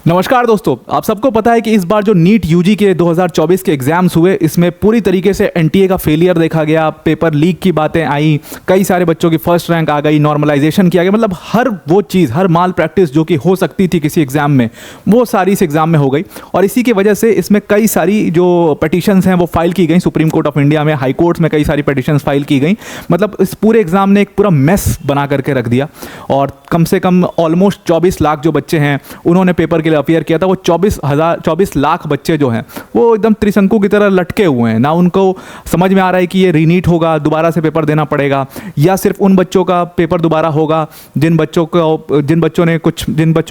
नमस्कार दोस्तों, आप सबको पता है कि इस बार जो नीट यूजी के 2024 के एग्जाम्स हुए, इसमें पूरी तरीके से एनटीए का फेलियर देखा गया। पेपर लीक की बातें आई, कई सारे बच्चों की फर्स्ट रैंक आ गई, नॉर्मलाइजेशन किया गया। मतलब हर वो चीज़, हर माल प्रैक्टिस जो कि हो सकती थी किसी एग्जाम में, वो सारी इस एग्जाम में हो गई। और इसी की वजह से इसमें कई सारी जो पटिशन्स हैं वो फाइल की गई सुप्रीम कोर्ट ऑफ इंडिया में, हाई कोर्ट्स में कई सारी पटिशन्स फाइल की गई। मतलब इस पूरे एग्जाम ने एक पूरा मेस बना करके रख दिया। और कम से कम ऑलमोस्ट 24 लाख जो बच्चे हैं उन्होंने पेपर के लिए अपियर किया था। वो 24 लाख बच्चे जो हैं वो एकदम त्रिशंकु की तरह लटके हुए हैं। ना उनको समझ में आ रहा है कि ये रीनीट होगा, दोबारा से पेपर देना पड़ेगा, या सिर्फ उन बच्चों का पेपर दोबारा होगा जिन बच्चों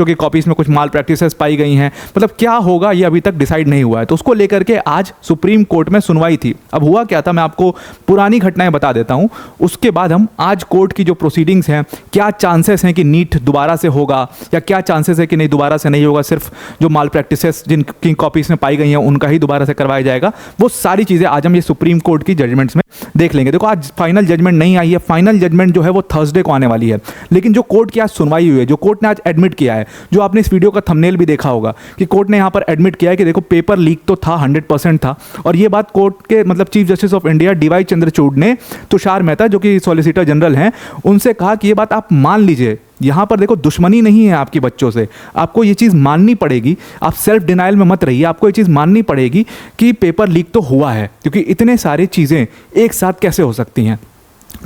की कॉपीज़ में कुछ माल प्रैक्टिसेस पाई गई हैं। मतलब क्या होगा ये अभी तक डिसाइड नहीं हुआ है। तो उसको लेकर के आज सुप्रीम कोर्ट में सुनवाई थी। अब हुआ क्या था, मैं आपको पुरानी घटनाएं बता देता हूं, उसके बाद हम आज कोर्ट की जो प्रोसीडिंग्स हैं, क्या चांसेस हैं कि नीट दोबारा से होगा या क्या चांसेस है कि नहीं दोबारा से नहीं होगा, सिर्फ जो माल प्रैक्टिसेस जिनकी कॉपीज में पाई गई हैं उनका ही दोबारा से करवाया जाएगा। वो सारी चीज़ें आज हम ये सुप्रीम कोर्ट की जजमेंट्स में देख लेंगे। देखो, आज फाइनल जजमेंट नहीं आई है। फाइनल जजमेंट जो है वो थर्सडे को आने वाली है। लेकिन जो कोर्ट की आज सुनवाई हुई है, जो कोर्ट ने आज एडमिट किया है, जो आपने इस वीडियो का थंबनेल भी देखा होगा कि कोर्ट ने यहाँ पर एडमिट किया है कि देखो पेपर लीक तो था, 100% था। और ये बात कोर्ट के मतलब chief justice of India DY Chandrachud ने तुषार मेहता जो कि सॉलिसिटर जनरल हैं उनसे कहा कि ये बात आप मान लीजिए। यहाँ पर देखो, दुश्मनी नहीं है आपकी बच्चों से, आपको ये चीज़ माननी पड़ेगी। आप सेल्फ डिनाइल में मत रहिए, आपको ये चीज़ माननी पड़ेगी कि पेपर लीक तो हुआ है, क्योंकि इतने सारी चीज़ें एक साथ कैसे हो सकती हैं।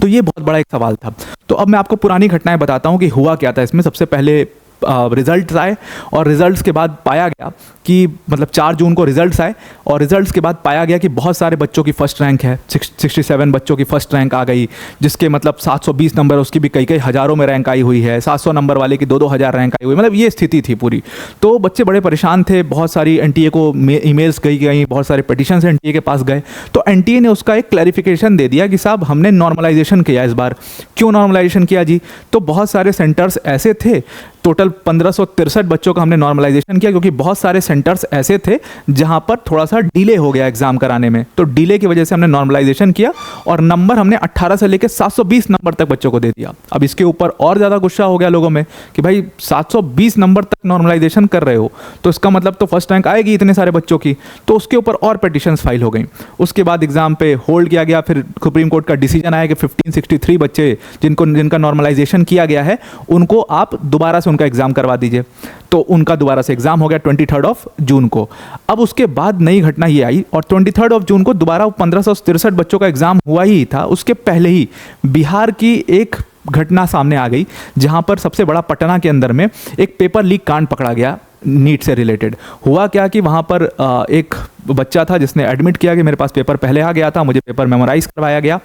तो ये बहुत बड़ा एक सवाल था। तो अब मैं आपको पुरानी घटनाएं बताता हूँ कि हुआ क्या था इसमें। सबसे पहले रिजल्ट्स आए और रिजल्ट्स के बाद पाया गया कि मतलब 4 जून को रिजल्ट्स आए और रिजल्ट्स के बाद पाया गया कि बहुत सारे बच्चों की फर्स्ट रैंक है। 67 बच्चों की फर्स्ट रैंक आ गई, जिसके मतलब 720 नंबर, उसकी भी कई हज़ारों में रैंक आई हुई है। 700 नंबर वाले की 2-2 हज़ार रैंक आई हुई। मतलब ये स्थिति थी पूरी। तो बच्चे बड़े परेशान थे। बहुत सारी एनटीए को ईमेल्स गई, बहुत सारे पिटिशंस एनटीए के पास गए। तो एनटीए ने उसका एक क्लैरिफिकेशन दे दिया कि साहब हमने नॉर्मलाइजेशन किया इस बार। क्यों नॉर्मलाइजेशन किया जी? तो बहुत सारे सेंटर्स ऐसे थे, टोटल 1563 बच्चों का हमने नॉर्मलाइजेशन किया, क्योंकि बहुत सारे सेंटर्स ऐसे थे जहां पर थोड़ा सा डिले हो गया एग्जाम कराने में। तो डिले की वजह से हमने नॉर्मलाइजेशन किया और नंबर हमने 18 से लेकर 720 नंबर तक बच्चों को दे दिया। अब इसके ऊपर और ज़्यादा गुस्सा हो गया लोगों में कि भाई 720 नंबर तक नॉर्मलाइजेशन कर रहे हो तो इसका मतलब तो फर्स्ट रैंक आएगी इतने सारे बच्चों की। तो उसके ऊपर और पिटिशंस फाइल हो गई। उसके बाद एग्जाम पे होल्ड किया गया। फिर सुप्रीम कोर्ट का डिसीजन आया कि 1563 बच्चे जिनका नॉर्मलाइजेशन किया गया है उनको आप दोबारा उनका एग्जाम करवा दीजिए। तो उनका दोबारा से एग्जाम हो गया 23 जून को। अब उसके बाद नई घटना ये आई और 23 जून को दोबारा 1563 बच्चों का एग्जाम हुआ ही था। उसके पहले ही बिहार की एक घटना सामने आ गई, जहां पर सबसे बड़ा पटना के अंदर में एक पेपर लीक कांड पकड़ा गया नीट से रिलेटेड। हुआ क्या कि वहाँ पर एक बच्चा था जिसने एडमिट किया कि मेरे पास पेपर पहले आ गया था, मुझे पेपर मेमोराइज करवाया गया।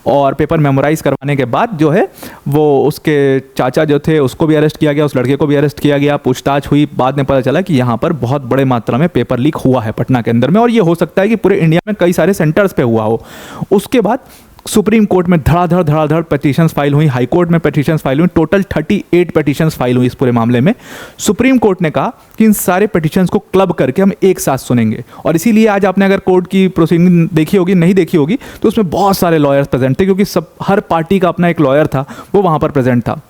और पेपर मेमोराइज करवाने के बाद जो है वो उसके चाचा जो थे उसको भी अरेस्ट किया गया, उस लड़के को भी अरेस्ट किया गया। पूछताछ हुई, बाद में पता चला कि यहाँ पर बहुत बड़े मात्रा में पेपर लीक हुआ है पटना के अंदर में, और ये हो सकता है कि पूरे इंडिया में कई सारे सेंटर्स पे हुआ हो। उसके बाद सुप्रीम कोर्ट में धड़ाधड़ पिटीशंस फाइल हुई, हाई कोर्ट में पिटीशंस फाइल हुई। टोटल 38 पिटीशंस फाइल हुई इस पूरे मामले में। सुप्रीम कोर्ट ने कहा कि इन सारे पिटीशंस को क्लब करके हम एक साथ सुनेंगे। और इसीलिए आज आपने अगर कोर्ट की प्रोसीडिंग देखी होगी, नहीं देखी होगी, तो उसमें बहुत सारे लॉयर्स प्रेजेंट थे, क्योंकि हर पार्टी का अपना एक लॉयर था, वो वहाँ पर प्रेजेंट था।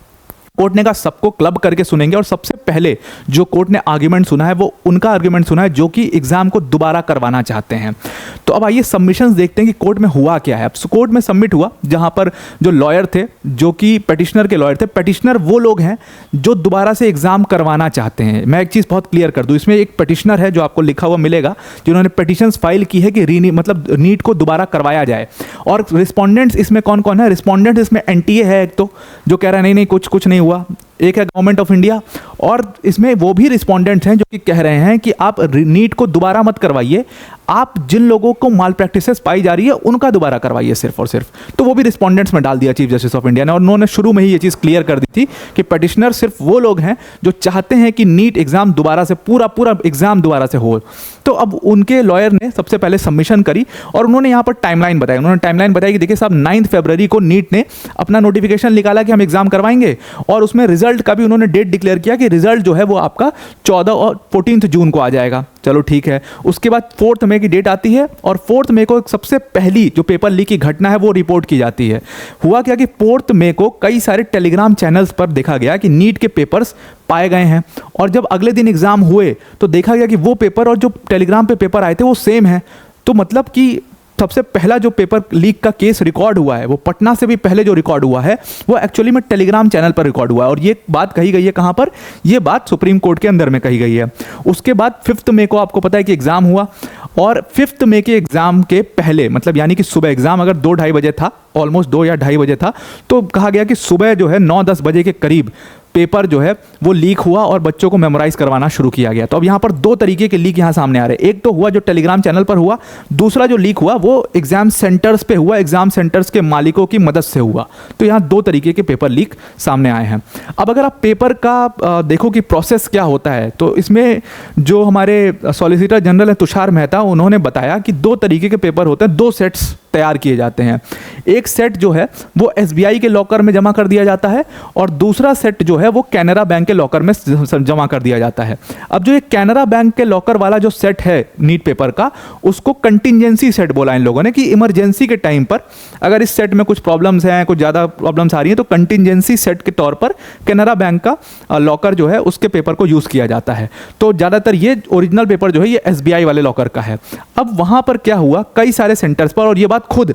कोर्ट ने कहा सबको क्लब करके सुनेंगे। और सबसे पहले जो कोर्ट ने आर्ग्यूमेंट सुना है वो उनका आर्ग्यूमेंट सुना है जो कि एग्जाम को दोबारा करवाना चाहते हैं। तो अब आइए सबमिशंस देखते हैं कि कोर्ट में हुआ क्या है। अब कोर्ट में सबमिट हुआ जहां पर जो लॉयर थे, जो कि पिटिशनर के लॉयर थे। पिटिशनर वो लोग हैं जो दोबारा से एग्जाम करवाना चाहते हैं। मैं एक चीज़ बहुत क्लियर कर दूं, इसमें एक पिटिशनर है जो आपको लिखा हुआ मिलेगा, जिन्होंने पिटिशंस फाइल की है कि मतलब नीट को दोबारा करवाया जाए। और रिस्पॉन्डेंट्स इसमें कौन कौन है? रिस्पॉन्डेंट इसमें एनटीए है एक, तो जो कह रहा है नहीं कुछ नहीं हुआ। एक है गवर्नमेंट ऑफ इंडिया, और इसमें वो भी रिस्पॉन्डेंट्स हैं जो कि कह रहे हैं कि आप नीट को दोबारा मत करवाइए, आप जिन लोगों को माल प्रैक्टिसेस पाई जा रही है उनका दोबारा करवाइए सिर्फ और सिर्फ। तो वो भी रिस्पॉन्डेंट्स में डाल दिया चीफ जस्टिस ऑफ इंडिया ने। और उन्होंने शुरू में ही ये चीज़ क्लियर कर दी थी कि पिटिशनर सिर्फ वो लोग हैं जो चाहते हैं कि नीट एग्जाम दोबारा से पूरा एग्जाम दोबारा से हो। तो अब उनके लॉयर ने सबसे पहले सबमिशन करी और उन्होंने यहाँ पर टाइमलाइन बताई। उन्होंने टाइमलाइन बताई कि देखिए साहब, 9 फरवरी को नीट ने अपना नोटिफिकेशन निकाला कि हम एग्जाम करवाएंगे, और उसमें रिजल्ट का भी उन्होंने डेट डिक्लेयर किया कि रिजल्ट जो है वो आपका 14 और 14 जून को आ जाएगा। चलो ठीक है। उसके बाद 4 मई की डेट आती है और 4 मई को एक सबसे पहली जो पेपर लीक की घटना है वो रिपोर्ट की जाती है। हुआ क्या कि 4 मई को कई सारे टेलीग्राम चैनल्स पर देखा गया कि नीट के पेपर्स पाए गए हैं, और जब अगले दिन एग्जाम हुए तो देखा गया कि वो पेपर और जो टेलीग्राम पे पेपर आए थे वो सेम है। तो मतलब कि सबसे पहला जो पेपर लीक का केस रिकॉर्ड हुआ है वो पटना से भी पहले जो रिकॉर्ड हुआ है वो एक्चुअली में टेलीग्राम चैनल पर रिकॉर्ड हुआ है। और ये बात कही गई है कहाँ पर, ये बात सुप्रीम कोर्ट के अंदर में कही गई है। उसके बाद 5 मई को आपको पता है कि एग्जाम हुआ, और 5 मई के एग्जाम के पहले मतलब यानी कि सुबह एग्जाम अगर 2-2:30 बजे था, ऑलमोस्ट 2 या 2:30 बजे था, तो कहा गया कि सुबह जो है 9-10 बजे के करीब पेपर जो है वो लीक हुआ और बच्चों को मेमोराइज करवाना शुरू किया गया। तो अब यहाँ पर 2 तरीके के लीक यहाँ सामने आ रहे हैं। एक तो हुआ जो टेलीग्राम चैनल पर हुआ, दूसरा जो लीक हुआ वो एग्जाम सेंटर्स पे हुआ, एग्जाम सेंटर्स के मालिकों की मदद से हुआ। तो यहाँ 2 तरीके के पेपर लीक सामने आए हैं। अब अगर आप पेपर का देखो कि प्रोसेस क्या होता है, तो इसमें जो हमारे सॉलिसिटर जनरल है तुषार मेहता, उन्होंने बताया कि 2 तरीके के पेपर होते हैं, 2 सेट्स तैयार किए जाते हैं। एक सेट जो है वो एसबीआई के लॉकर में जमा कर दिया जाता है और दूसरा सेट जो है वो कैनरा बैंक के लॉकर में जमा कर दिया जाता है। अब जो ये कैनरा बैंक के लॉकर वाला जो सेट है नीट पेपर का, उसको कंटिजेंसी सेट बोला इन लोगों ने कि इमरजेंसी के टाइम पर अगर इस सेट में कुछ प्रॉब्लम्स हैं, कुछ ज़्यादा प्रॉब्लम्स आ रही हैं, तो कंटिजेंसी सेट के तौर पर कैनरा बैंक का लॉकर जो है उसके पेपर को यूज़ किया जाता है। तो ज़्यादातर ये ओरिजिनल पेपर जो है ये एसबीआई वाले लॉकर का है। अब वहाँ पर क्या हुआ, कई सारे सेंटर्स पर, और ये बात खुद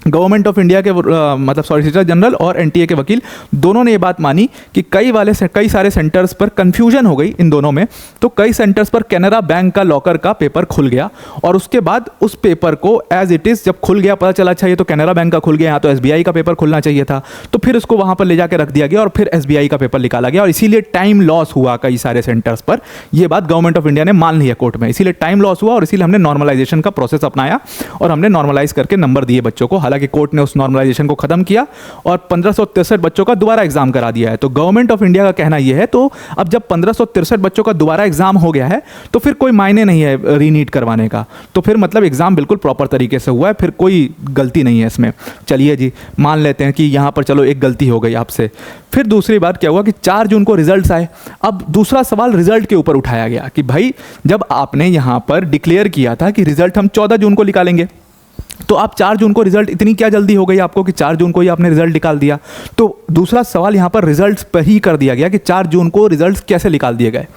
गवर्नमेंट ऑफ इंडिया के मतलब सॉलिसिटर जनरल और एनटीए के वकील दोनों ने ये बात मानी कि कई सारे सेंटर्स पर कंफ्यूजन हो गई इन दोनों में। तो कई सेंटर्स पर कैनरा बैंक का लॉकर का पेपर खुल गया और उसके बाद उस पेपर को एज इट इज़ जब खुल गया, पता चला अच्छा ये तो कैनरा बैंक का खुल गया, यहाँ तो एसबीआई का पेपर खुलना चाहिए था, तो फिर उसको वहाँ पर ले जाकर रख दिया गया और फिर एसबीआई का पेपर निकाला गया और इसीलिए टाइम लॉस हुआ कई सारे सेंटर्स पर। यह बात गवर्नमेंट ऑफ इंडिया ने मान ली है कोर्ट में, इसीलिए टाइम लॉस हुआ और इसीलिए हमने नॉर्मलाइजेशन का प्रोसेस अपनाया और हमने नॉर्मलाइज करके नंबर दिए बच्चों को। हालांकि कोर्ट ने उस नॉर्मलाइजेशन को खत्म किया और 1563 बच्चों का दोबारा एग्जाम करा दिया है। तो गवर्नमेंट ऑफ इंडिया का कहना यह है, तो अब जब 1563 बच्चों का दोबारा एग्जाम हो गया है तो फिर कोई मायने नहीं है रीनीट करवाने का, तो फिर मतलब एग्जाम बिल्कुल प्रॉपर तरीके से हुआ है, फिर कोई गलती नहीं है इसमें। चलिए जी, मान लेते हैं कि यहां पर चलो एक गलती हो गई आपसे। फिर दूसरी बात क्या हुआ कि 4 जून को रिजल्ट्स आए। अब दूसरा सवाल रिजल्ट के ऊपर उठाया गया कि भाई जब आपने यहां पर डिक्लेयर किया था कि रिजल्ट हम 14 जून को निकालेंगे, तो आप 4 जून को रिजल्ट, इतनी क्या जल्दी हो गई आपको कि 4 जून को ही आपने रिजल्ट निकाल दिया। तो दूसरा सवाल यहाँ पर रिजल्ट्स पर ही कर दिया गया कि 4 जून को रिजल्ट्स कैसे निकाल दिए गए।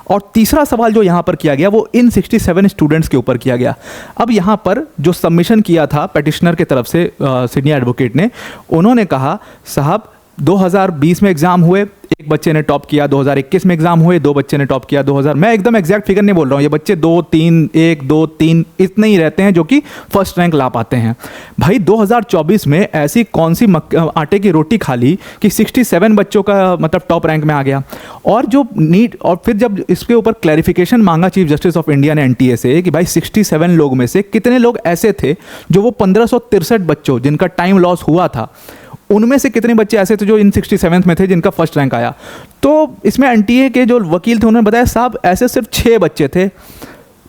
और तीसरा सवाल जो यहाँ पर किया गया वो इन 67 स्टूडेंट्स के ऊपर किया गया। अब यहाँ पर जो सबमिशन किया था पेटिशनर के तरफ से सीनियर एडवोकेट ने, उन्होंने कहा साहब 2020 में एग्जाम हुए, एक बच्चे ने टॉप किया, 2021 में एग्जाम हुए, 2 बच्चे ने टॉप किया, 2000, मैं एकदम एग्जैक्ट फिगर नहीं बोल रहा हूँ, ये बच्चे 2, 3, 1, 2, 3 इतने ही रहते हैं जो कि फर्स्ट रैंक ला पाते हैं। भाई 2024 में ऐसी कौन सी आटे की रोटी खा ली कि 67 बच्चों का मतलब टॉप रैंक में आ गया। और जो नीट, और फिर जब इसके ऊपर क्लैरिफिकेशन मांगा चीफ जस्टिस ऑफ इंडिया ने एनटीए से कि भाई 67 लोग में से कितने लोग ऐसे थे जो वो 1563 बच्चों जिनका टाइम लॉस हुआ था, उनमें से कितने बच्चे ऐसे थे जो इन 67 में थे जिनका फर्स्ट रैंक आया। तो इसमें एनटीए के जो वकील थे उन्होंने बताया साहब ऐसे सिर्फ 6 बच्चे थे।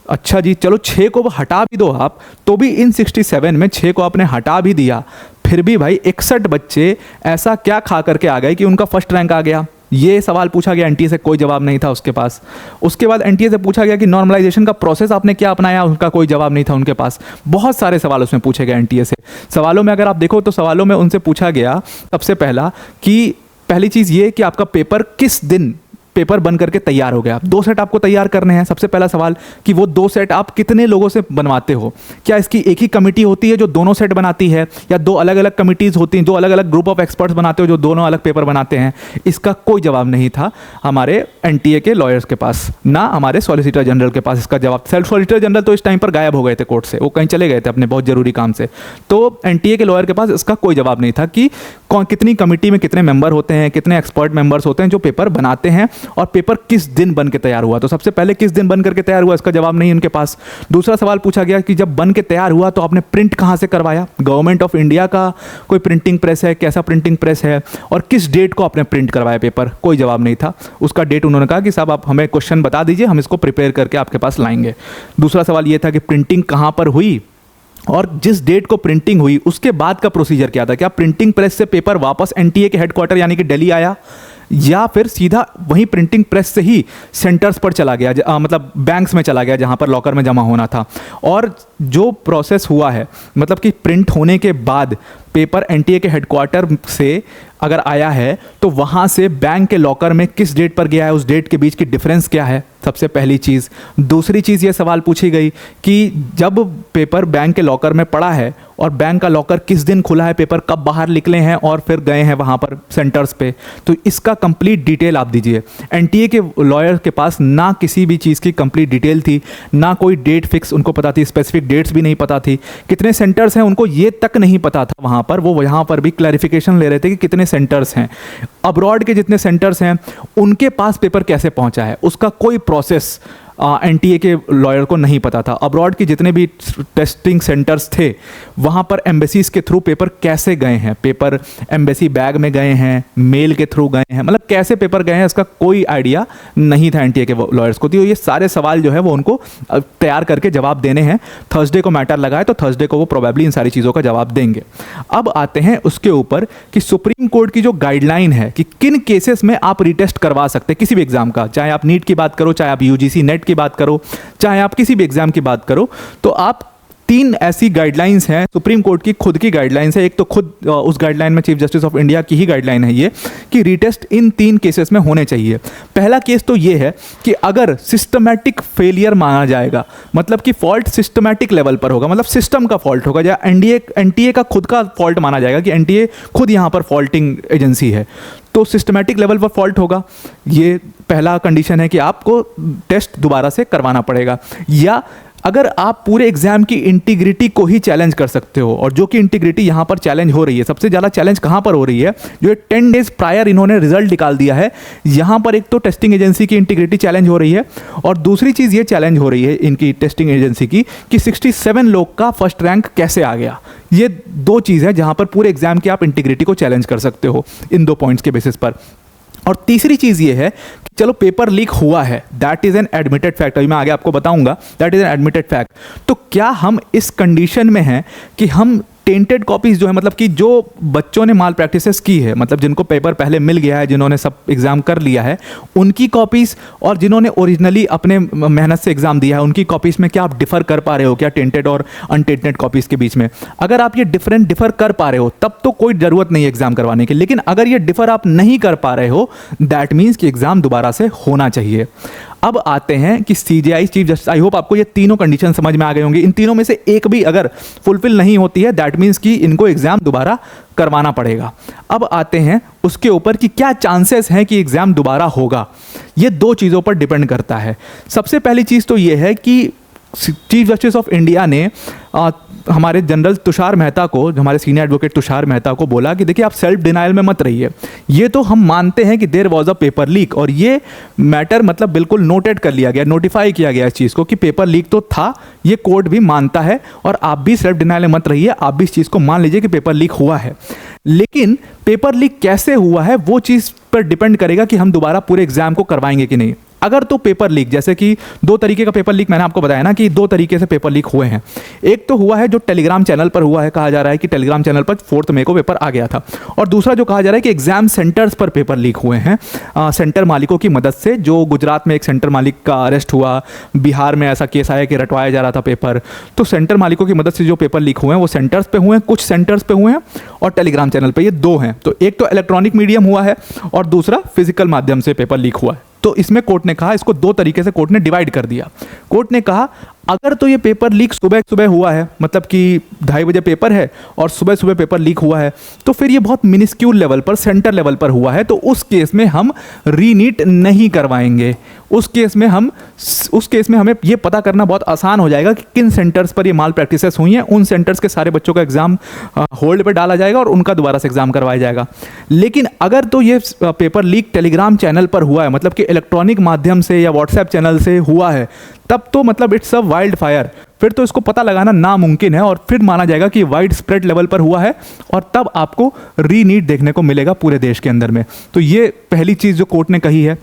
अच्छा जी, चलो 6 को हटा भी दो आप, तो भी इन 67 में 6 को आपने हटा भी दिया, फिर भी भाई 61 बच्चे ऐसा क्या खा करके आ गए कि उनका फर्स्ट रैंक आ गया। ये सवाल पूछा गया एनटीए से, कोई जवाब नहीं था उसके पास। उसके बाद एनटीए से पूछा गया कि नॉर्मलाइजेशन का प्रोसेस आपने क्या अपनाया, उनका कोई जवाब नहीं था उनके पास। बहुत सारे सवाल उसमें पूछे गए एनटीए से। सवालों में अगर आप देखो तो सवालों में उनसे पूछा गया सबसे पहला कि पहली चीज़ ये कि आपका पेपर किस दिन पेपर बन करके तैयार हो गया। 2 सेट आपको तैयार करने हैं। सबसे पहला सवाल कि वो 2 सेट आप कितने लोगों से बनवाते हो, क्या इसकी एक ही कमेटी होती है जो दोनों सेट बनाती है या 2 अलग अलग कमिटीज होती हैं, 2 अलग अलग ग्रुप ऑफ एक्सपर्ट्स बनाते हो जो दोनों अलग पेपर बनाते हैं। इसका कोई जवाब नहीं था हमारे एनटीए के लॉयर्स के पास, ना हमारे सॉलिसिटर जनरल के पास इसका जवाब। सॉलिसिटर जनरल तो इस टाइम पर गायब हो गए थे कोर्ट से, वो कहीं चले गए थे अपने बहुत जरूरी काम से। तो एनटीए के लॉयर के पास इसका कोई जवाब नहीं था कि कितनी कमिटी में कितने मेंबर होते हैं, कितने एक्सपर्ट मेंबर्स होते हैं जो पेपर बनाते हैं और पेपर किस दिन बन के तैयार हुआ। तो सबसे पहले किस दिन बन करके तैयार हुआ, इसका जवाब नहीं उनके पास। दूसरा सवाल पूछा गया कि जब बन के तैयार हुआ तो आपने प्रिंट कहां से करवाया, गवर्नमेंट ऑफ इंडिया का कोई प्रिंटिंग प्रेस है, कैसा प्रिंटिंग प्रेस है, और किस डेट को आपने प्रिंट करवाया पेपर, कोई जवाब नहीं था। उसका डेट उन्होंने कहा कि साहब आप हमें क्वेश्चन बता दीजिए, हम इसको प्रिपेयर करके आपके पास लाएंगे। दूसरा सवाल यह था कि प्रिंटिंग कहां पर हुई और जिस डेट को प्रिंटिंग हुई उसके बाद का प्रोसीजर क्या था, क्या प्रिंटिंग प्रेस से पेपर वापस एनटीए के हेडक्वार्टर यानी कि दिल्ली आया, या फिर सीधा वहीं प्रिंटिंग प्रेस से ही सेंटर्स पर चला गया, मतलब बैंक्स में चला गया जहाँ पर लॉकर में जमा होना था। और जो प्रोसेस हुआ है, मतलब कि प्रिंट होने के बाद पेपर एनटीए के हेडक्वार्टर से अगर आया है तो वहाँ से बैंक के लॉकर में किस डेट पर गया है, उस डेट के बीच की डिफरेंस क्या है, सबसे पहली चीज़। दूसरी चीज़ ये सवाल पूछी गई कि जब पेपर बैंक के लॉकर में पड़ा है और बैंक का लॉकर किस दिन खुला है, पेपर कब बाहर निकले हैं और फिर गए हैं वहाँ पर सेंटर्स पे, तो इसका कंप्लीट डिटेल आप दीजिए। एनटीए के लॉयर के पास ना किसी भी चीज़ की कंप्लीट डिटेल थी, ना कोई डेट फिक्स उनको पता थी, स्पेसिफिक डेट्स भी नहीं पता थी, कितने सेंटर्स हैं उनको ये तक नहीं पता था। वहाँ पर वो यहाँ पर भी क्लैरिफिकेशन ले रहे थे कि कितने सेंटर्स हैं, अब्रॉड के जितने सेंटर्स हैं उनके पास पेपर कैसे पहुँचा है, उसका कोई प्रोसेस एनटीए के लॉयर को नहीं पता था। अब्रॉड के जितने भी टेस्टिंग सेंटर्स थे वहाँ पर एम्बेसीज के थ्रू पेपर कैसे गए हैं, पेपर एम्बेसी बैग में गए हैं, मेल के थ्रू गए हैं, मतलब कैसे पेपर गए हैं इसका कोई आइडिया नहीं था एनटीए के लॉयर्स को। तो ये सारे सवाल जो है वो उनको तैयार करके जवाब देने हैं। थर्सडे को मैटर लगा है तो थर्सडे को वो प्रोबेबली इन सारी चीज़ों का जवाब देंगे। अब आते हैं उसके ऊपर कि सुप्रीम कोर्ट की जो गाइडलाइन है कि किन केसेस में आप रीटेस्ट करवा सकते हैं किसी भी एग्जाम का, चाहे आप नीट की बात करो, चाहे आप यूजीसी नेट की बात करो, चाहे आप किसी भी एग्जाम की बात करो, तो आप 3 ऐसी गाइडलाइंस हैं, सुप्रीम कोर्ट की खुद की गाइडलाइंस है। एक तो खुद उस गाइडलाइन में चीफ जस्टिस ऑफ इंडिया की ही गाइडलाइन है ये कि रीटेस्ट इन 3 केसेस में होने चाहिए। पहला केस तो ये है कि अगर सिस्टमैटिक फेलियर माना जाएगा, मतलब कि फॉल्ट सिस्टमैटिक लेवल पर होगा, मतलब सिस्टम का फॉल्ट होगा, या एनटीए का खुद का फॉल्ट माना जाएगा कि एनटीए खुद यहाँ पर फॉल्टिंग एजेंसी है, तो सिस्टमैटिक लेवल पर फॉल्ट होगा। ये पहला कंडीशन है कि आपको टेस्ट दोबारा से करवाना पड़ेगा। या अगर आप पूरे एग्जाम की इंटीग्रिटी को ही चैलेंज कर सकते हो, और जो कि इंटीग्रिटी यहाँ पर चैलेंज हो रही है, सबसे ज़्यादा चैलेंज कहाँ पर हो रही है, जो 10 डेज प्रायर इन्होंने रिजल्ट निकाल दिया है, यहाँ पर एक तो टेस्टिंग एजेंसी की इंटीग्रिटी चैलेंज हो रही है, और दूसरी चीज़ ये चैलेंज हो रही है इनकी टेस्टिंग एजेंसी की कि 67 लोग का फर्स्ट रैंक कैसे आ गया। ये 2 चीज़ है जहाँ पर पूरे एग्जाम की आप इंटीग्रिटी को चैलेंज कर सकते हो इन 2 पॉइंट्स के बेसिस पर। और तीसरी चीज़ ये है कि चलो पेपर लीक हुआ है, that is an admitted fact, अभी मैं आगे आपको बताऊंगा, that is an admitted fact. तो क्या हम इस कंडीशन में हैं कि हम टेंटेड कॉपीज़ जो है, मतलब कि जो बच्चों ने माल प्रैक्टिसेस की है, मतलब जिनको पेपर पहले मिल गया है, जिन्होंने सब एग्ज़ाम कर लिया है, उनकी कॉपीज़ और जिन्होंने ओरिजिनली अपने मेहनत से एग्ज़ाम दिया है उनकी कॉपीज़ में क्या आप डिफ़र कर पा रहे हो क्या टेंटेड और अनटेंटेड कॉपीज़ के बीच में? अगर आप ये डिफ़र कर पा रहे हो तब तो कोई ज़रूरत नहीं है एग्ज़ाम करवाने की, लेकिन अगर ये डिफ़र आप नहीं कर पा रहे हो दैट मीन्स कि एग्ज़ाम दोबारा से होना चाहिए। अब आते हैं कि CJI chief justice, I hope आपको ये तीनों कंडीशन समझ में आ गए होंगे। इन तीनों में से एक भी अगर फुलफिल नहीं होती है दैट मीन्स कि इनको एग्जाम दोबारा करवाना पड़ेगा। अब आते हैं उसके ऊपर कि क्या चांसेस हैं कि एग्जाम दोबारा होगा। ये 2 चीज़ों पर डिपेंड करता है। सबसे पहली चीज़ तो ये है कि चीफ जस्टिस ऑफ इंडिया ने हमारे जनरल तुषार मेहता को, हमारे सीनियर एडवोकेट तुषार मेहता को बोला कि देखिए आप सेल्फ डिनाइल में मत रहिए, ये तो हम मानते हैं कि there was a paper leak, और ये मैटर मतलब बिल्कुल नोटेड कर लिया गया, नोटिफाई किया गया इस चीज़ को कि पेपर लीक तो था, ये कोर्ट भी मानता है, और आप भी सेल्फ डिनाइल में मत रहिए, आप भी इस चीज़ को मान लीजिए कि पेपर लीक हुआ है। लेकिन पेपर लीक कैसे हुआ है वो चीज़ पर डिपेंड करेगा कि हम दोबारा पूरे एग्जाम को करवाएंगे कि नहीं। अगर तो पेपर लीक, जैसे कि 2 तरीके का पेपर लीक मैंने आपको बताया ना कि 2 तरीके से पेपर लीक हुए हैं। एक तो हुआ है जो टेलीग्राम चैनल पर हुआ है, कहा जा रहा है कि टेलीग्राम चैनल पर 4 मई को पेपर आ गया था, और दूसरा जो कहा जा रहा है कि एग्जाम सेंटर्स पर पेपर लीक हुए हैं सेंटर मालिकों की मदद से। जो गुजरात में एक सेंटर मालिक का अरेस्ट हुआ, बिहार में ऐसा केस आया कि रटवाया जा रहा था पेपर, तो सेंटर मालिकों की मदद से जो पेपर लीक हुए हैं वो सेंटर्स पे हुए हैं, कुछ सेंटर्स पे हुए हैं, और टेलीग्राम चैनल पर ये 2 हैं। तो एक तो इलेक्ट्रॉनिक मीडियम हुआ है और दूसरा फिजिकल माध्यम से पेपर लीक हुआ है। तो इसमें कोर्ट ने कहा, इसको 2 तरीके से कोर्ट ने डिवाइड कर दिया। कोर्ट ने कहा अगर तो ये पेपर लीक सुबह सुबह हुआ है, मतलब कि 2:30 बजे पेपर है और सुबह सुबह पेपर लीक हुआ है, तो फिर ये बहुत मिनिस्क्यूल लेवल पर, सेंटर लेवल पर हुआ है, तो उस केस में हम रीनीट नहीं करवाएंगे। उस केस में हमें ये पता करना बहुत आसान हो जाएगा कि किन सेंटर्स पर ये माल प्रैक्टिसेस हुई हैं, उन सेंटर्स के सारे बच्चों का एग्जाम होल्ड पर डाला जाएगा और उनका दोबारा से एग्जाम करवाया जाएगा। लेकिन अगर तो ये पेपर लीक टेलीग्राम चैनल पर हुआ है, मतलब कि इलेक्ट्रॉनिक माध्यम से या व्हाट्सएप चैनल से हुआ है, तब तो मतलब इट्स अ वाइल्ड फायर, फिर तो इसको पता लगाना नामुमकिन है, और फिर माना जाएगा कि वाइड स्प्रेड लेवल पर हुआ है, और तब आपको रीनीट देखने को मिलेगा पूरे देश के अंदर में। तो ये पहली चीज़ जो कोर्ट ने कही है।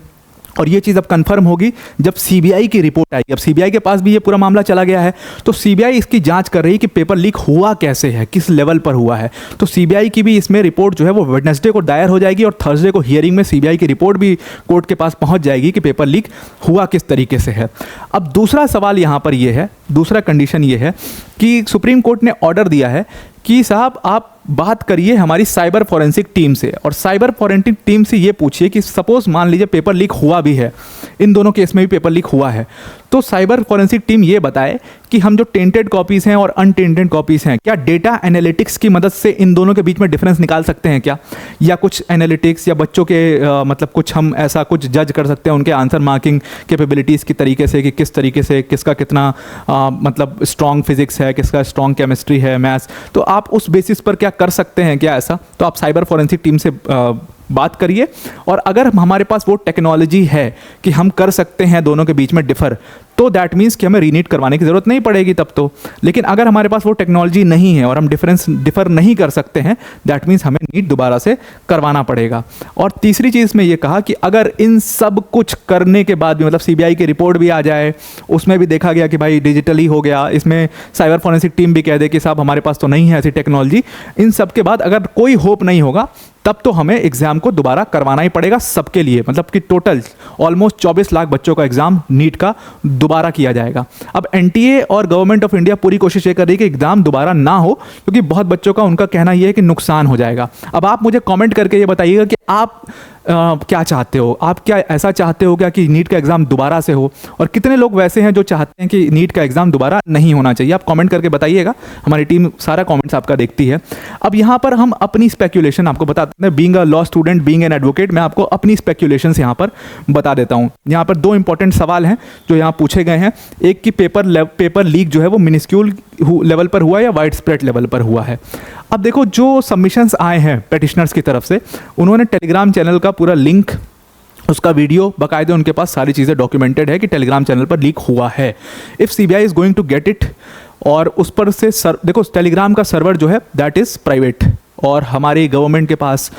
और ये चीज़ अब कंफर्म होगी जब सीबीआई की रिपोर्ट आएगी। अब सीबीआई के पास भी ये पूरा मामला चला गया है, तो सीबीआई इसकी जांच कर रही है कि पेपर लीक हुआ कैसे है, किस लेवल पर हुआ है। तो सीबीआई की भी इसमें रिपोर्ट जो है वो वेडनेसडे को दायर हो जाएगी और थर्सडे को हियरिंग में सीबीआई की रिपोर्ट भी कोर्ट के पास पहुंच जाएगी कि पेपर लीक हुआ किस तरीके से है। अब दूसरा सवाल यहाँ पर यह है, दूसरा कंडीशन ये है कि सुप्रीम कोर्ट ने ऑर्डर दिया है कि साहब आप बात करिए हमारी साइबर फॉरेंसिक टीम से, और साइबर फॉरेंसिक टीम से ये पूछिए कि सपोज मान लीजिए पेपर लीक हुआ भी है, इन दोनों केस में भी पेपर लीक हुआ है, तो साइबर फॉरेंसिक टीम ये बताए कि हम जो टेंटेड कॉपीज़ हैं और अनटेंटेड कॉपीज़ हैं, क्या डेटा एनालिटिक्स की मदद से इन दोनों के बीच में डिफरेंस निकाल सकते हैं क्या, या कुछ एनालिटिक्स या बच्चों के मतलब कुछ हम ऐसा कुछ जज कर सकते हैं उनके आंसर मार्किंग कैपेबिलिटीज़ की तरीके से कि किस तरीके से किसका कितना मतलब स्ट्रॉन्ग फिजिक्स है, किसका स्ट्रॉन्ग केमिस्ट्री है, मैथ्स, तो आप उस बेसिस पर क्या कर सकते हैं क्या ऐसा। तो आप साइबर फॉरेंसिक टीम से बात करिए, और अगर हमारे पास वो टेक्नोलॉजी है कि हम कर सकते हैं दोनों के बीच में डिफर, तो दैट मीन्स कि हमें रीनीट करवाने की ज़रूरत नहीं पड़ेगी तब तो। लेकिन अगर हमारे पास वो टेक्नोलॉजी नहीं है और हम डिफर नहीं कर सकते हैं, दैट मीन्स हमें नीट दोबारा से करवाना पड़ेगा। और तीसरी चीज़ में ये कहा कि अगर इन सब कुछ करने के बाद भी मतलब सीबीआई की रिपोर्ट भी आ जाए, उसमें भी देखा गया कि भाई डिजिटली हो गया, इसमें साइबर फॉरेंसिक टीम भी कह दे कि साहब हमारे पास तो नहीं है ऐसी टेक्नोलॉजी, इन सब के बाद अगर कोई होप नहीं होगा, तब तो हमें एग्ज़ाम को दोबारा करवाना ही पड़ेगा सबके लिए। मतलब कि टोटल ऑलमोस्ट 24 लाख बच्चों का एग्ज़ाम नीट का दोबारा किया जाएगा। अब एनटीए और गवर्नमेंट ऑफ इंडिया पूरी कोशिश ये कर रही है कि एग्ज़ाम दोबारा ना हो, क्योंकि बहुत बच्चों का उनका कहना यह है कि नुकसान हो जाएगा। अब आप मुझे कमेंट करके ये बताइएगा कि आप क्या चाहते हो, आप क्या ऐसा चाहते हो क्या कि नीट का एग्ज़ाम दोबारा से हो, और कितने लोग वैसे हैं जो चाहते हैं कि नीट का एग्ज़ाम दोबारा नहीं होना चाहिए। आप कमेंट करके बताइएगा, हमारी टीम सारा कमेंट्स आपका देखती है। अब यहाँ पर हम अपनी स्पेक्यूलेशन आपको बताते हैं, being a law student, being an advocate, मैं आपको अपनी स्पेक्यूलेशंस यहाँ पर बता देता हूँ। यहाँ पर दो इंपॉर्टेंट सवाल हैं जो यहाँ पूछे गए हैं, एक कि पेपर लीक जो है वो मिनिस्क्यूल लेवल पर हुआ या वाइड स्प्रेड लेवल पर हुआ है। अब देखो, जो सबमिशंस आए हैं पेटिशनर्स की तरफ से, उन्होंने टेलीग्राम चैनल का पूरा लिंक, उसका वीडियो बाकायदे उनके पास सारी चीज़ें डॉक्यूमेंटेड है कि टेलीग्राम चैनल पर लीक हुआ है। If CBI is going to get it, और उस पर से देखो टेलीग्राम का सर्वर जो है दैट इज़ प्राइवेट, और हमारी गवर्नमेंट के पास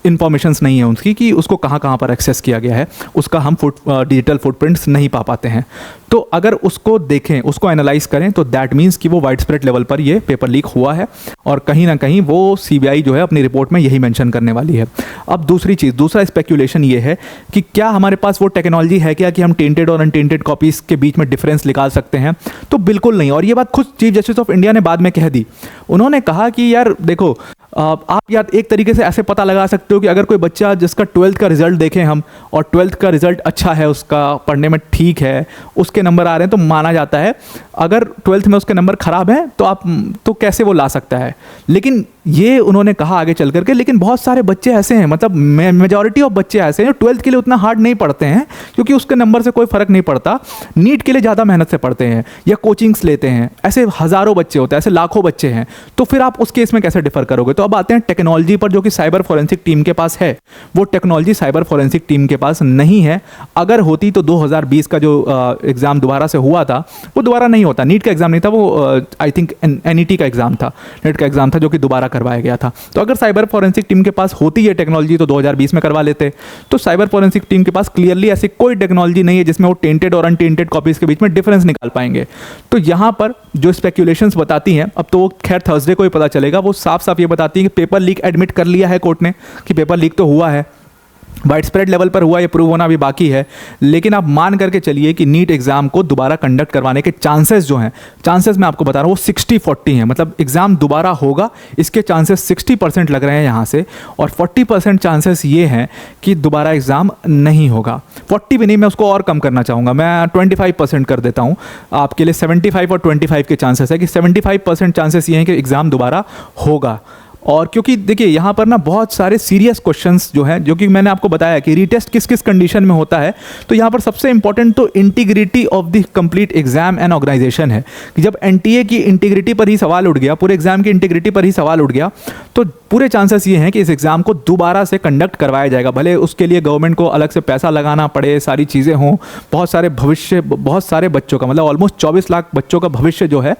इन्फॉर्मेशंस नहीं है उसकी कि उसको कहाँ कहाँ पर एक्सेस किया गया है, उसका हम डिजिटल फुटप्रिंट्स नहीं पा पाते हैं। तो अगर उसको देखें, उसको एनालाइज करें, तो दैट मीन्स कि वो वाइड स्प्रेड लेवल पर ये पेपर लीक हुआ है, और कहीं ना कहीं वो सीबीआई जो है अपनी रिपोर्ट में यही मेंशन करने वाली है। अब दूसरी चीज़, दूसरा स्पेक्यूलेशन ये है कि क्या हमारे पास वो टेक्नोलॉजी है क्या कि हम टेंटेड और अनटेंटेड कॉपीज़ के बीच में डिफरेंस निकाल सकते हैं। तो बिल्कुल नहीं, और ये बात खुद चीफ जस्टिस ऑफ इंडिया ने बाद में कह दी। उन्होंने कहा कि यार देखो, आप यार एक तरीके से ऐसे पता लगा सकते हो कि अगर कोई बच्चा जिसका 12th का रिजल्ट देखें हम, और 12th का रिजल्ट अच्छा है, उसका पढ़ने में ठीक है, उसके नंबर आ रहे हैं, तो माना जाता है। अगर 12th में उसके नंबर ख़राब हैं तो आप तो कैसे वो ला सकता है। लेकिन ये उन्होंने कहा आगे चल करके, लेकिन बहुत सारे बच्चे ऐसे हैं, मतलब मेजॉरिटी ऑफ बच्चे ऐसे हैं जो 12th के लिए उतना हार्ड नहीं पढ़ते हैं, क्योंकि उसके नंबर से कोई फ़र्क नहीं पड़ता, नीट के लिए ज़्यादा मेहनत से पढ़ते हैं या कोचिंग्स लेते हैं। ऐसे हज़ारों बच्चे होते हैं, ऐसे लाखों बच्चे हैं, तो फिर आप उस केस में कैसे डिफर करोगे। तो अब आते हैं टेक्नोलॉजी पर, जो कि साइबर फॉरेंसिक टीम के पास है। वो टेक्नोलॉजी साइबर फॉरेंसिक टीम के पास नहीं है। अगर होती तो 2020 का जो एग्ज़ाम दोबारा से हुआ था वो दोबारा नहीं होता। नीट का एग्ज़ाम नहीं था वो, आई थिंक एनईटी का एग्ज़ाम था, नेट का एग्ज़ाम था, जो कि दोबारा करवाया गया था। तो अगर साइबर फॉरेंसिक टीम के पास होती है टेक्नोलॉजी तो 2020 में करवा लेते। तो साइबर फॉरेंसिक टीम के पास क्लियरली ऐसी कोई टेक्नोलॉजी नहीं है जिसमें वो टेंटेड और अनटेंटेड कॉपीज़ के बीच में डिफरेंस निकाल पाएंगे। तो यहाँ पर जो स्पेक्यूलेशंस बताती हैं, अब तो वो खैर थर्सडे को ही पता चलेगा, वो साफ साफ ये बताती है कि पेपर लीक एडमिट कर लिया है कोर्ट ने कि पेपर लीक तो हुआ है, वाइड स्प्रेड लेवल पर हुआ, ये प्रूव होना भी बाकी है। लेकिन आप मान करके चलिए कि नीट एग्ज़ाम को दोबारा कंडक्ट करवाने के चांसेस जो हैं, चांसेस मैं आपको बता रहा हूँ वो 60-40 हैं। मतलब एग्ज़ाम दोबारा होगा, इसके चांसेस 60% लग रहे हैं यहाँ से, और 40% चांसेस ये हैं कि दोबारा एग्ज़ाम नहीं होगा। 40 भी नहीं, मैं उसको और कम करना चाहूँगा, मैं 25% कर देता हूँ आपके लिए। 75 और 25 के चांसेस है कि 75% चांसेस ये हैं कि एग्ज़ाम दोबारा होगा। और क्योंकि देखिए यहाँ पर ना बहुत सारे सीरियस क्वेश्चंस जो हैं, जो कि मैंने आपको बताया कि रीटेस्ट किस किस कंडीशन में होता है, तो यहाँ पर सबसे इंपॉर्टेंट तो integrity of the complete exam and organisation है कि जब एनटीए की इंटीग्रिटी पर ही सवाल उठ गया, पूरे एग्जाम की इंटीग्रिटी पर ही सवाल उठ गया, तो पूरे चांसेस ये हैं कि इस एग्ज़ाम को दोबारा से कंडक्ट करवाया जाएगा, भले उसके लिए गवर्नमेंट को अलग से पैसा लगाना पड़े, सारी चीज़ें हों, बहुत सारे बच्चों का मतलब ऑलमोस्ट 24 लाख बच्चों का भविष्य जो है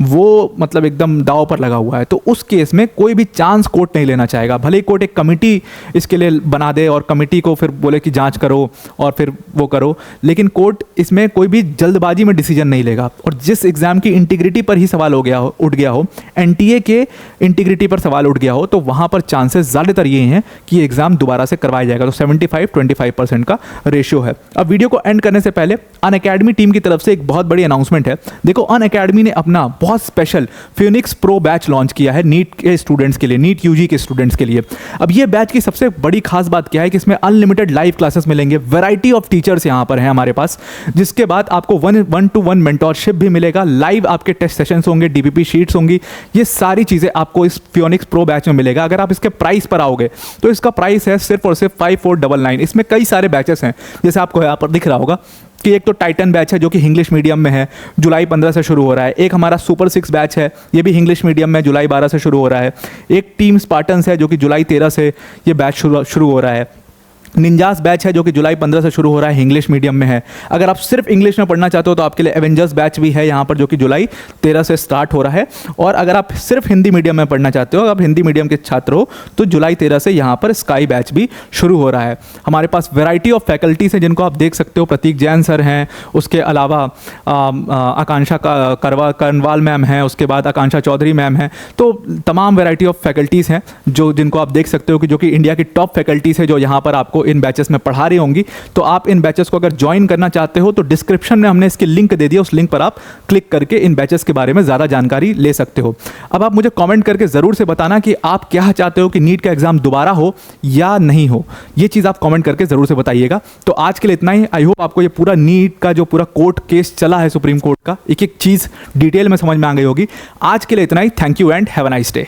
वो मतलब एकदम दांव पर लगा हुआ है। तो उस केस में कोई भी चांस कोर्ट नहीं लेना चाहेगा, भले ही कोर्ट एक कमेटी इसके लिए बना दे और कमेटी को फिर बोले कि जांच करो और फिर वो करो, लेकिन कोर्ट इसमें कोई भी जल्दबाजी में डिसीजन नहीं लेगा। और जिस एग्ज़ाम की इंटीग्रिटी पर ही सवाल उठ गया हो, एनटीए के इंटीग्रिटी पर सवाल उठ गया हो, तो वहाँ पर चांसेस ज़्यादातर ये हैं कि एग्ज़ाम दोबारा से करवाया जाएगा। तो 75-25% का रेशियो है। अब वीडियो को एंड करने से पहले अनअकैडमी टीम की तरफ से एक बहुत बड़ी अनाउंसमेंट है। देखो, अनअकैडमी ने अपना बहुत special Phoenix pro batch launch किया है नीट के स्टूडेंट्स के लिए, नीट यूजी के स्टूडेंट्स के लिए। अब ये बैच की सबसे बड़ी खास बात क्या है कि इसमें अनलिमिटेड लाइव क्लासेस मिलेंगे, वैरायटी ऑफ टीचर्स यहाँ पर हैं हमारे पास, जिसके बाद आपको 1-to-1 मेंटोरशिप भी मिलेगा, लाइव आपके टेस्ट सेशंस होंगे, डीपीपी शीट्स होंगी, ये सारी चीज़ें आपको इस फिनिक्स प्रो बैच में मिलेगा। अगर आप इसके प्राइस पर आओगे तो इसका प्राइस है सिर्फ और सिर्फ 5499। इसमें कई सारे बैचेस हैं, जैसे आपको यहाँ पर दिख रहा होगा कि एक तो टाइटन बैच है जो कि इंग्लिश मीडियम में है, जुलाई 15 से शुरू हो रहा है। एक हमारा सुपर 6 बैच है, ये भी इंग्लिश मीडियम में जुलाई 12 से शुरू हो रहा है। एक टीम स्पार्टन्स है जो कि जुलाई 13 से ये बैच शुरू हो रहा है। निंजास बैच है जो कि जुलाई 15 से शुरू हो रहा है, इंग्लिश मीडियम में है। अगर आप सिर्फ इंग्लिश में पढ़ना चाहते हो तो आपके लिए एवेंजर्स बैच भी है यहाँ पर, जो कि जुलाई 13 से स्टार्ट हो रहा है। और अगर आप सिर्फ हिंदी मीडियम में पढ़ना चाहते हो, आप हिंदी मीडियम के छात्र हो, तो जुलाई 13 से यहाँ पर स्काई बैच भी शुरू हो रहा है। हमारे पास वैरायटी ऑफ फैकल्टीज हैं जिनको आप देख सकते हो। प्रतीक जैन सर हैं, उसके अलावा आकांक्षा करनवाल मैम हैं, उसके बाद आकांक्षा चौधरी मैम हैं। तो तमाम वैरायटी ऑफ फैकल्टीज़ हैं जिनको आप देख सकते हो कि जो कि इंडिया की टॉप फैकल्टीज़ है जो यहाँ पर आपको इन बैचेस में पढ़ा रही होंगी। तो आप इन बैचेस को अगर ज्वाइन करना चाहते हो तो डिस्क्रिप्शन में हमने इसकी लिंक दे दिया, उस लिंक पर आप क्लिक करके इन बैचेस के बारे में ज़्यादा जानकारी ले सकते हो। अब आप मुझे कमेंट करके ज़रूर से बताना कि आप क्या चाहते हो कि नीट का एग्जाम दोबारा हो या नहीं हो, ये चीज़ आप कमेंट करके ज़रूर से बताइएगा। तो आज के लिए इतना ही। आई होप आपको ये पूरा नीट का जो पूरा कोर्ट केस चला है सुप्रीम कोर्ट का, एक एक चीज़ डिटेल में समझ में आ गई होगी। आज के लिए इतना ही। Thank you and have a nice day.